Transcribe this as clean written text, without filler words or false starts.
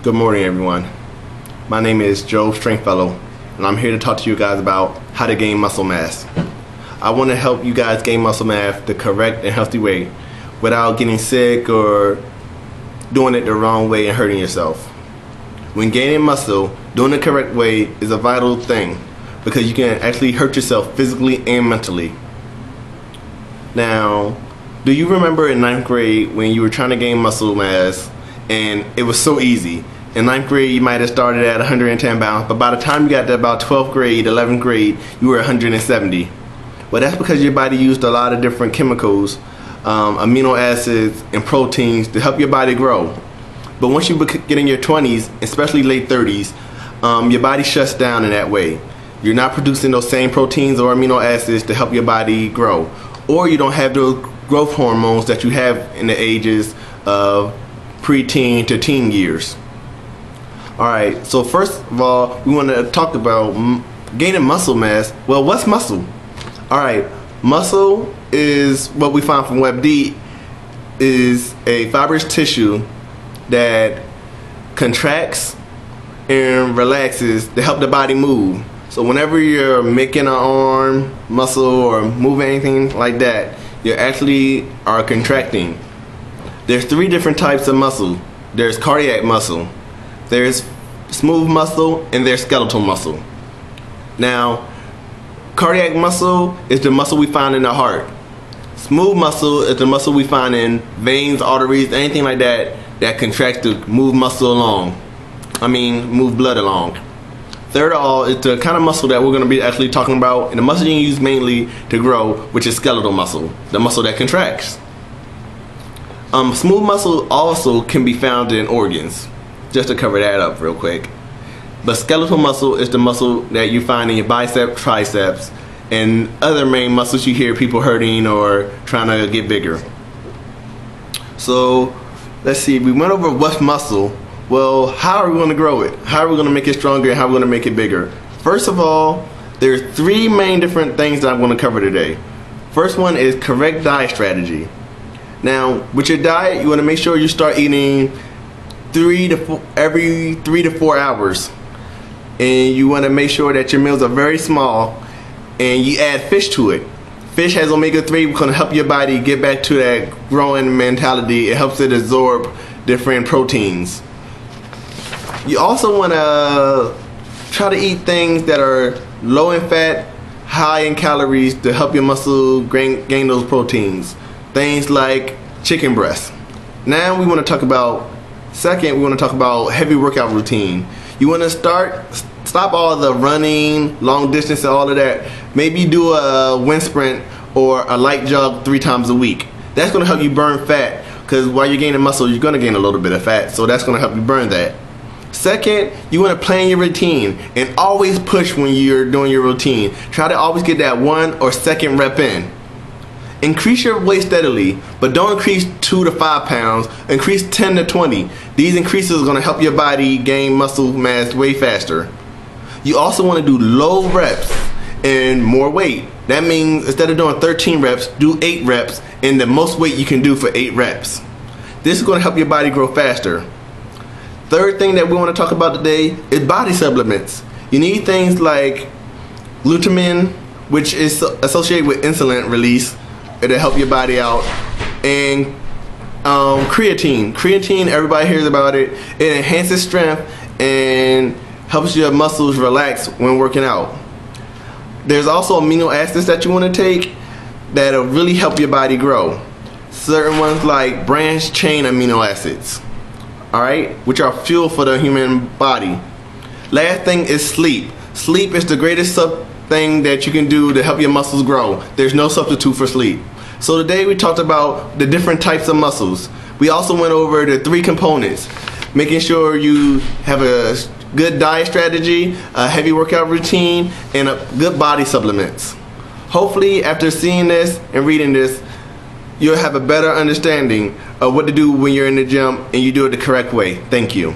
Good morning, everyone. My name is Joe Stringfellow, and I'm here to talk to you guys about how to gain muscle mass. I want to help you guys gain muscle mass the correct and healthy way without getting sick or doing it the wrong way and hurting yourself. When gaining muscle, doing the correct way is a vital thing because you can actually hurt yourself physically and mentally. Now, do you remember in 9th grade when you were trying to gain muscle mass and it was so easy? In 9th grade, you might have started at 110 pounds, but by the time you got to about 12th grade, 11th grade, you were 170. Well, that's because your body used a lot of different chemicals, amino acids, and proteins to help your body grow. But once you get in your 20s, especially late 30s, your body shuts down in that way. You're not producing those same proteins or amino acids to help your body grow. Or you don't have those growth hormones that you have in the ages of preteen to teen years. Alright, so first of all, we want to talk about gaining muscle mass. Well, what's muscle? Alright, muscle is what we find from WebD is a fibrous tissue that contracts and relaxes to help the body move. So whenever you're making an arm muscle or moving anything like that, you actually are contracting. There's 3 different types of muscle. There's cardiac muscle, there's smooth muscle, and there's skeletal muscle. Now, cardiac muscle is the muscle we find in the heart. Smooth muscle is the muscle we find in veins, arteries, anything like that that contracts to move muscle along. Move blood along. Third of all is the kind of muscle that we're going to be actually talking about, and the muscle you use mainly to grow, which is skeletal muscle, the muscle that contracts. Smooth muscle also can be found in organs, just to cover that up real quick. But skeletal muscle is the muscle that you find in your biceps, triceps, and other main muscles you hear people hurting or trying to get bigger. So let's see, we went over what's muscle. Well, how are we going to grow it? How are we going to make it stronger and how are we going to make it bigger? First of all, there's 3 main different things that I'm going to cover today. First one is correct diet strategy. Now, with your diet, you want to make sure you start eating every 3 to 4 hours. And you want to make sure that your meals are very small and you add fish to it. Fish has omega-3, which is going to help your body get back to that growing mentality. It helps it absorb different proteins. You also want to try to eat things that are low in fat, high in calories to help your muscle gain those proteins. Things like chicken breast. Now we want to talk about, second, we want to talk about heavy workout routine. You want to stop all the running, long distance and all of that. Maybe do a wind sprint or a light jog 3 times a week. That's going to help you burn fat, because while you're gaining muscle, you're going to gain a little bit of fat. So that's going to help you burn that. Second, you want to plan your routine and always push when you're doing your routine. Try to always get that 1 or 2nd rep in. Increase your weight steadily, but don't increase 2 to 5 pounds. Increase 10 to 20. These increases are going to help your body gain muscle mass way faster. You also want to do low reps and more weight. That means instead of doing 13 reps, do 8 reps and the most weight you can do for 8 reps. This is going to help your body grow faster. Third thing that we want to talk about today is body supplements. You need things like glutamine, which is associated with insulin release. It'll help your body out. And creatine. Creatine, everybody hears about it. It enhances strength and helps your muscles relax when working out. There's also amino acids that you want to take that'll really help your body grow. Certain ones like branched chain amino acids. Alright, which are fuel for the human body. Last thing is sleep. Sleep is the greatest thing that you can do to help your muscles grow. There's no substitute for sleep. So today we talked about the different types of muscles. We also went over the 3 components. Making sure you have a good diet strategy, a heavy workout routine, and a good body supplements. Hopefully after seeing this and reading this, you'll have a better understanding of what to do when you're in the gym and you do it the correct way. Thank you.